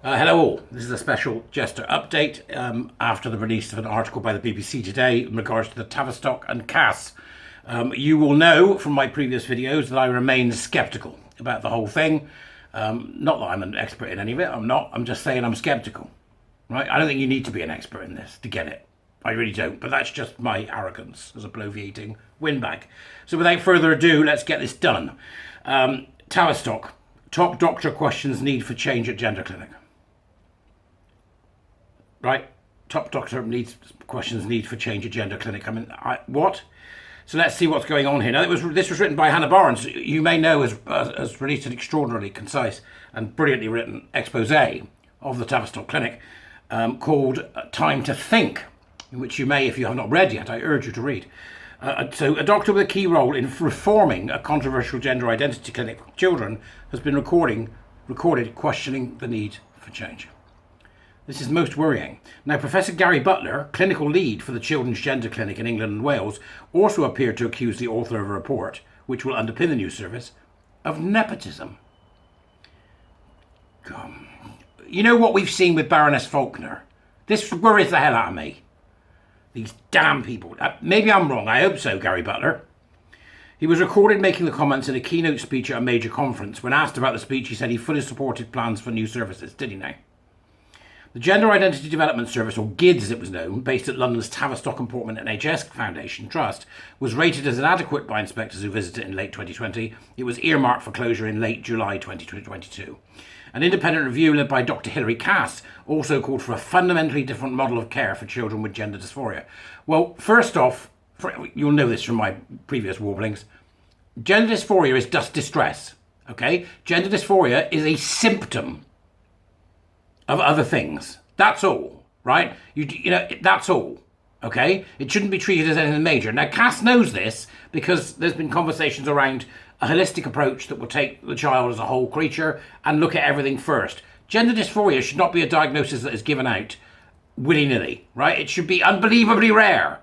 Hello all, this is a special Jester update after the release of an article by the BBC today in regards to the Tavistock and Cass. You will know from my previous videos that I remain sceptical about the whole thing. Not that I'm an expert in any of it, I'm not, I'm just saying I'm sceptical. Right? I don't think you need to be an expert in this to get it. I really don't, but that's just my arrogance as a bloviating windbag. So without further ado, let's get this done. Tavistock, top doctor questions need for change at gender clinic. Right, top doctor questions need for change at gender clinic. I mean, what? So let's see what's going on here. Now, this was written by Hannah Barnes. You may know has released an extraordinarily concise and brilliantly written expose of the Tavistock Clinic called Time to Think, which you may, if you have not read yet, I urge you to read. So a doctor with a key role in reforming a controversial gender identity clinic for children has been recorded questioning the need for change. This is most worrying. Now, Professor Gary Butler, clinical lead for the Children's Gender Clinic in England and Wales, also appeared to accuse the author of a report, which will underpin the new service, of nepotism. You know what we've seen with Baroness Faulkner? This worries the hell out of me. These damn people. Maybe I'm wrong. I hope so, Gary Butler. He was recorded making the comments in a keynote speech at a major conference. When asked about the speech, he said he fully supported plans for new services. Did he now? The Gender Identity Development Service, or GIDS as it was known, based at London's Tavistock and Portman NHS Foundation Trust, was rated as inadequate by inspectors who visited it in late 2020. It was earmarked for closure in late July 2022. An independent review led by Dr. Hilary Cass also called for a fundamentally different model of care for children with gender dysphoria. Well, first off, you'll know this from my previous warblings, gender dysphoria is just distress, okay? Gender dysphoria is a symptom of other things. That's all, right? You know, that's all, okay? It shouldn't be treated as anything major. Now, Cass knows this because there's been conversations around a holistic approach that will take the child as a whole creature and look at everything first. Gender dysphoria should not be a diagnosis that is given out willy-nilly, right? It should be unbelievably rare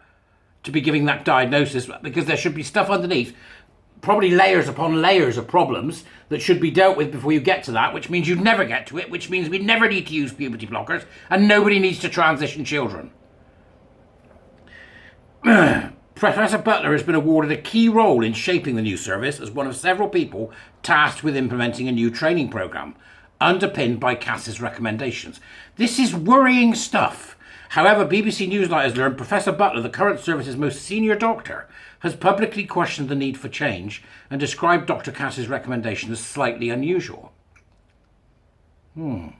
to be giving that diagnosis because there should be stuff underneath, probably layers upon layers of problems that should be dealt with before you get to that, which means you'd never get to it, which means we never need to use puberty blockers and nobody needs to transition children. Professor Butler has been awarded a key role in shaping the new service as one of several people tasked with implementing a new training programme, underpinned by Cass's recommendations. This is worrying stuff. However, BBC Newsnight has learned Professor Butler, the current service's most senior doctor, has publicly questioned the need for change and described Dr. Cass's recommendation as slightly unusual. In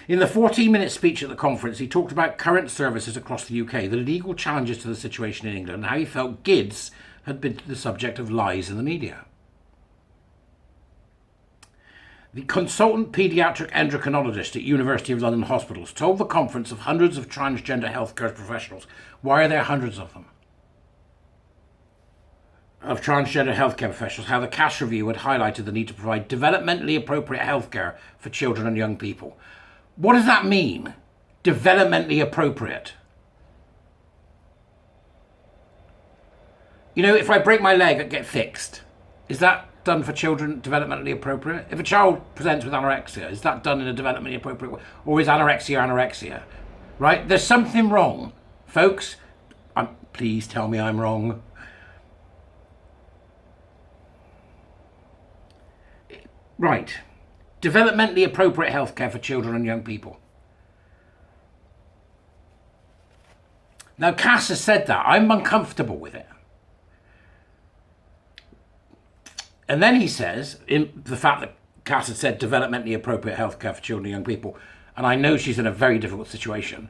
the 14-minute speech at the conference, he talked about current services across the UK, the legal challenges to the situation in England, and how he felt GIDS had been the subject of lies in the media. The consultant paediatric endocrinologist at University of London Hospitals told the conference of hundreds of transgender healthcare professionals. Why are there hundreds of them? Of transgender healthcare professionals, how the Cass review had highlighted the need to provide developmentally appropriate healthcare for children and young people. What does that mean? Developmentally appropriate. You know, if I break my leg, I get fixed. Is that done for children developmentally appropriate? If a child presents with anorexia, is that done in a developmentally appropriate way? Or is anorexia? Right? There's something wrong. Folks, please tell me I'm wrong. Right. Developmentally appropriate healthcare for children and young people. Now, Cass has said that. I'm uncomfortable with it. And then he says, in the fact that Cass has said developmentally appropriate healthcare for children and young people, and I know she's in a very difficult situation,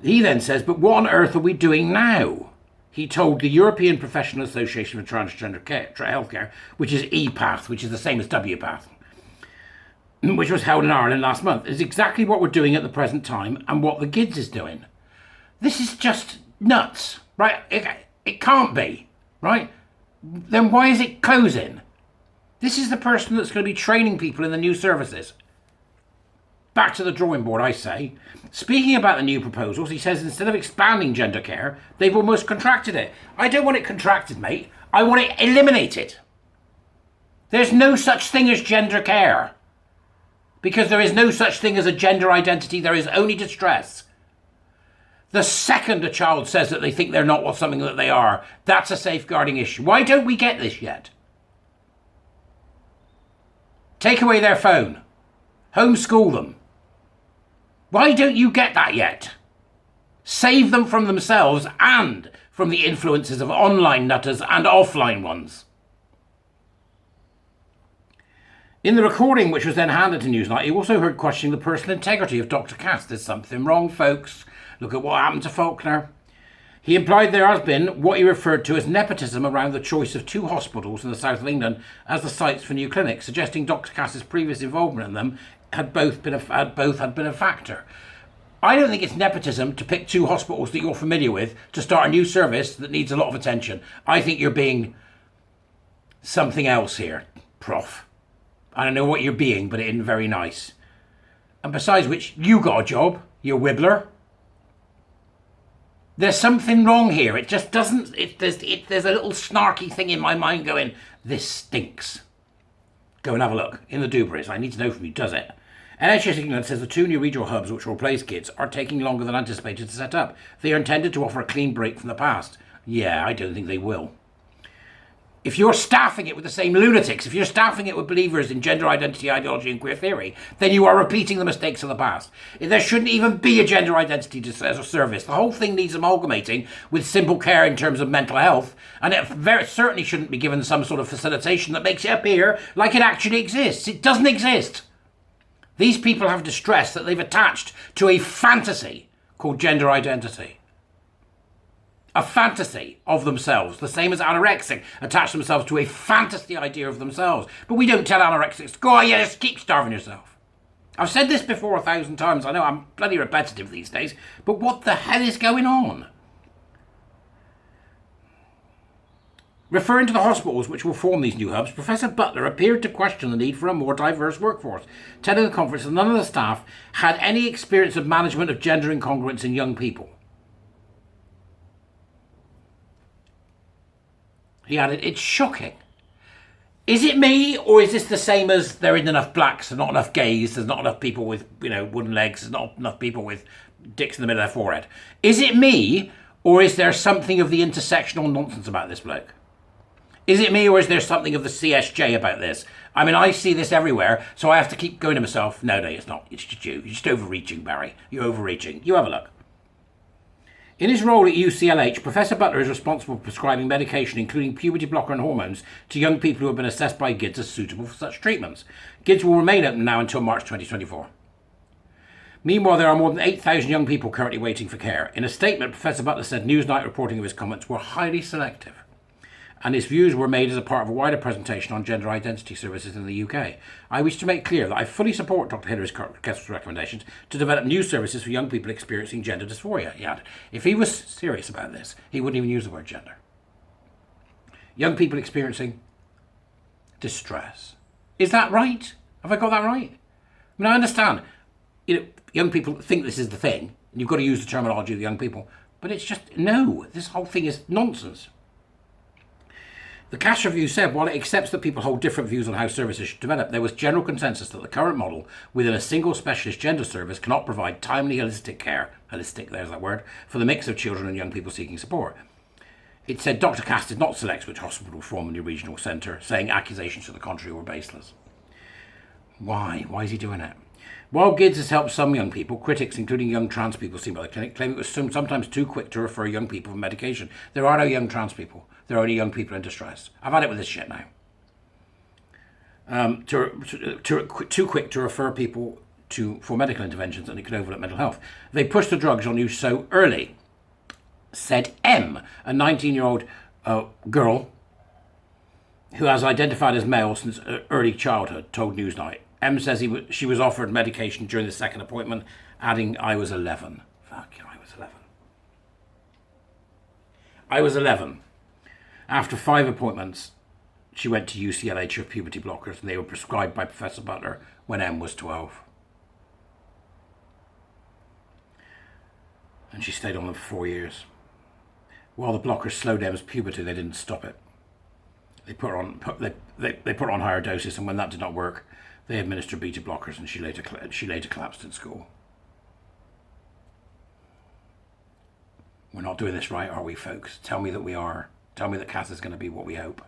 he then says, but what on earth are we doing now? He told the European Professional Association for Transgender Healthcare, which is EPATH, which is the same as WPATH, which was held in Ireland last month, is exactly what we're doing at the present time and what the GIDS is doing. This is just nuts, right? It can't be, right? Then why is it closing? This is the person that's going to be training people in the new services. Back to the drawing board, I say. Speaking about the new proposals, he says instead of expanding gender care, they've almost contracted it. I don't want it contracted, mate. I want it eliminated. There's no such thing as gender care. Because there is no such thing as a gender identity, there is only distress. The second a child says that they think they're not something that they are, that's a safeguarding issue. Why don't we get this yet? Take away their phone. Homeschool them. Why don't you get that yet? Save them from themselves and from the influences of online nutters and offline ones. In the recording, which was then handed to Newsnight, he also heard questioning the personal integrity of Dr. Cass. There's something wrong, folks. Look at what happened to Faulkner. He implied there has been what he referred to as nepotism around the choice of 2 hospitals in the south of England as the sites for new clinics, suggesting Dr. Cass's previous involvement in them had both been a factor. I don't think it's nepotism to pick 2 hospitals that you're familiar with to start a new service that needs a lot of attention. I think you're being something else here, Prof. I don't know what you're being, but it isn't very nice. And besides which, you got a job, you wibbler. There's something wrong here. It just doesn't... There's a little snarky thing in my mind going, this stinks. Go and have a look in the Dewberries. I need to know from you, does it? NHS England says the 2 new regional hubs which will replace kids are taking longer than anticipated to set up. They are intended to offer a clean break from the past. Yeah, I don't think they will. If you're staffing it with the same lunatics, if you're staffing it with believers in gender identity, ideology and queer theory, then you are repeating the mistakes of the past. There shouldn't even be a gender identity service. The whole thing needs amalgamating with simple care in terms of mental health, and it very certainly shouldn't be given some sort of facilitation that makes it appear like it actually exists. It doesn't exist. These people have distress that they've attached to a fantasy called gender identity. A fantasy of themselves, the same as anorexic attach themselves to a fantasy idea of themselves. But we don't tell anorexics to go, oh yeah, just keep starving yourself. I've said this before 1,000 times. I know I'm bloody repetitive these days, but what the hell is going on? Referring to the hospitals which will form these new hubs, Professor Butler appeared to question the need for a more diverse workforce, telling the conference that none of the staff had any experience of management of gender incongruence in young people. He added, it's shocking. Is it me, or is this the same as there isn't enough blacks, there's not enough gays, there's not enough people with, wooden legs, there's not enough people with dicks in the middle of their forehead? Is it me, or is there something of the intersectional nonsense about this bloke? Is it me, or is there something of the CSJ about this? I mean, I see this everywhere, so I have to keep going to myself, no, it's not. It's just you. You're just overreaching, Barry. You're overreaching. You have a look. In his role at UCLH, Professor Butler is responsible for prescribing medication, including puberty blocker and hormones, to young people who have been assessed by GIDS as suitable for such treatments. GIDS will remain open now until March 2024. Meanwhile, there are more than 8,000 young people currently waiting for care. In a statement, Professor Butler said Newsnight reporting of his comments were highly selective, and his views were made as a part of a wider presentation on gender identity services in the UK. I wish to make clear that I fully support Dr. Hilary-Kessler's recommendations to develop new services for young people experiencing gender dysphoria, he added. If he was serious about this, he wouldn't even use the word gender. Young people experiencing distress. Is that right? Have I got that right? I mean, I understand, young people think this is the thing, and you've got to use the terminology of the young people, but it's just, no, this whole thing is nonsense. The Cash Review said, while it accepts that people hold different views on how services should develop, there was general consensus that the current model within a single specialist gender service cannot provide timely holistic care, holistic, there's that word, for the mix of children and young people seeking support. It said Dr. Cass did not select which hospital to form a new regional centre, saying accusations to the contrary were baseless. Why? Why is he doing it? While GIDS has helped some young people, critics, including young trans people seen by the clinic, claim it was sometimes too quick to refer young people for medication. There are no young trans people. There are only young people in distress. I've had it with this shit now. Too quick to refer people for medical interventions, and it could overlook mental health. They push the drugs on you so early, said M, a 19-year-old girl who has identified as male since early childhood, told Newsnight. M says she was offered medication during the second appointment, adding, I was 11. Fuck, I was 11. I was 11. After 5 appointments, she went to UCLH for puberty blockers, and they were prescribed by Professor Butler when M was 12. And she stayed on them for 4 years. While the blockers slowed M's puberty, they didn't stop it. They put her on higher doses, and when that did not work, They administered beta blockers, and she later collapsed in school. We're not doing this right, are we, folks? Tell me that we are. Tell me that Cass is going to be what we hope.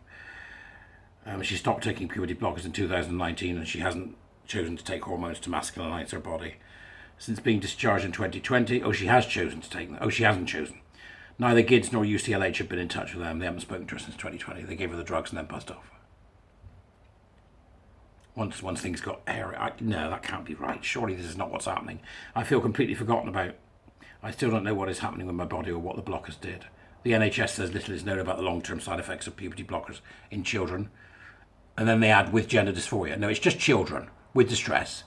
She stopped taking puberty blockers in 2019, and she hasn't chosen to take hormones to masculinize her body. Since being discharged in 2020, she has chosen to take them. She hasn't chosen. Neither GIDS nor UCLH have been in touch with them. They haven't spoken to her since 2020. They gave her the drugs and then buzzed off. Once things got hairy, no, that can't be right. Surely this is not what's happening. I feel completely forgotten about. I still don't know what is happening with my body or what the blockers did. The NHS says little is known about the long-term side effects of puberty blockers in children. And then they add with gender dysphoria. No, it's just children with distress.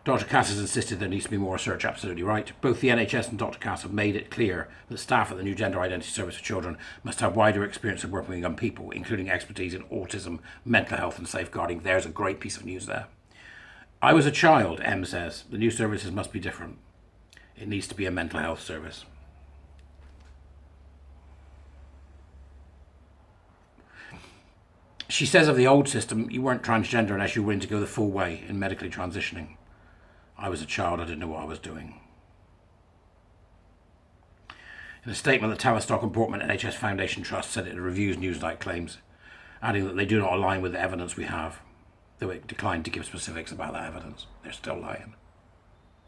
Dr. Cass has insisted there needs to be more research, absolutely right. Both the NHS and Dr. Cass have made it clear that staff at the new Gender Identity Service for Children must have wider experience of working with young people, including expertise in autism, mental health and safeguarding. There's a great piece of news there. I was a child, M says. The new services must be different. It needs to be a mental health service. She says of the old system, you weren't transgender unless you were willing to go the full way in medically transitioning. I was a child, I didn't know what I was doing. In a statement, the Tavistock and Portman NHS Foundation Trust said it reviews Newsnight claims, adding that they do not align with the evidence we have, though it declined to give specifics about that evidence. They're still lying.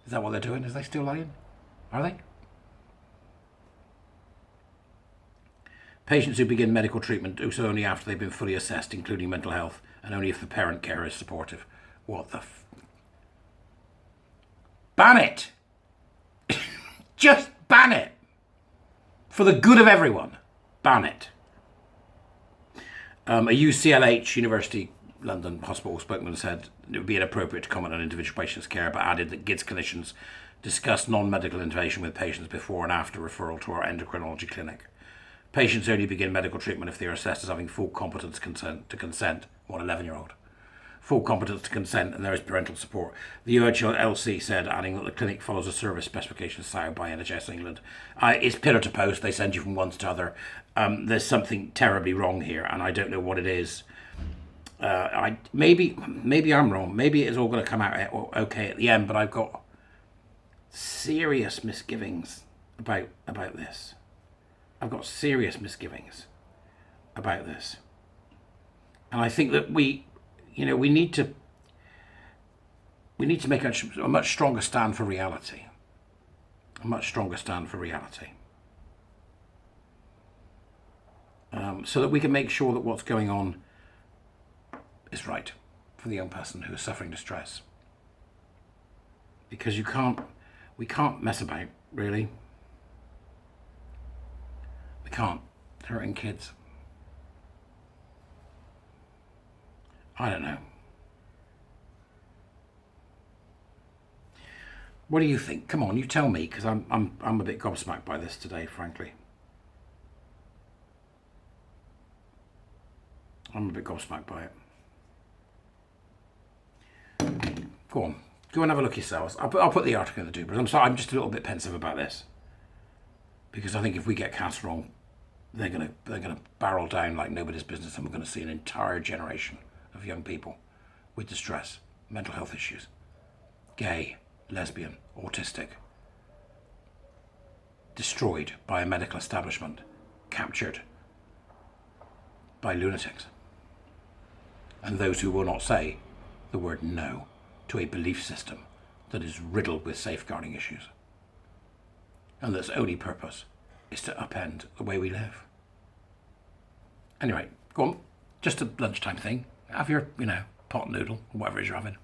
Is that what they're doing? Is they still lying? Are they? Patients who begin medical treatment do so only after they've been fully assessed, including mental health, and only if the parent care is supportive. What the ban it! Just ban it! For the good of everyone, ban it. A UCLH, University London Hospital spokesman said it would be inappropriate to comment on individual patients' care, but added that GIDS clinicians discuss non-medical intervention with patients before and after referral to our endocrinology clinic. Patients only begin medical treatment if they are assessed as having full competence to consent. What, 11-year-old? Full competence to consent, and there is parental support. The UHLC said, adding that the clinic follows a service specification set out by NHS England. It's pillar to post. They send you from one to other. There's something terribly wrong here, and I don't know what it is. Maybe I'm wrong. Maybe it's all going to come out okay at the end, but I've got serious misgivings about this. I've got serious misgivings about this. And I think that we need to make a much stronger stand for reality. A much stronger stand for reality. So that we can make sure that what's going on is right for the young person who is suffering distress. Because we can't mess about, really. We can't. It's hurting kids. I don't know. What do you think? Come on, you tell me, because I'm a bit gobsmacked by this today, frankly. I'm a bit gobsmacked by it. Go on, go and have a look yourselves. I'll put the article in the Dubers. I'm sorry, I'm just a little bit pensive about this, because I think if we get Cass wrong, they're gonna barrel down like nobody's business, and we're going to see an entire generation of young people with distress, mental health issues, gay, lesbian, autistic, destroyed by a medical establishment, captured by lunatics, and those who will not say the word no to a belief system that is riddled with safeguarding issues, and that's only purpose is to upend the way we live. Anyway, go on, just a lunchtime thing. Have your, pot noodle, or whatever it is you're having.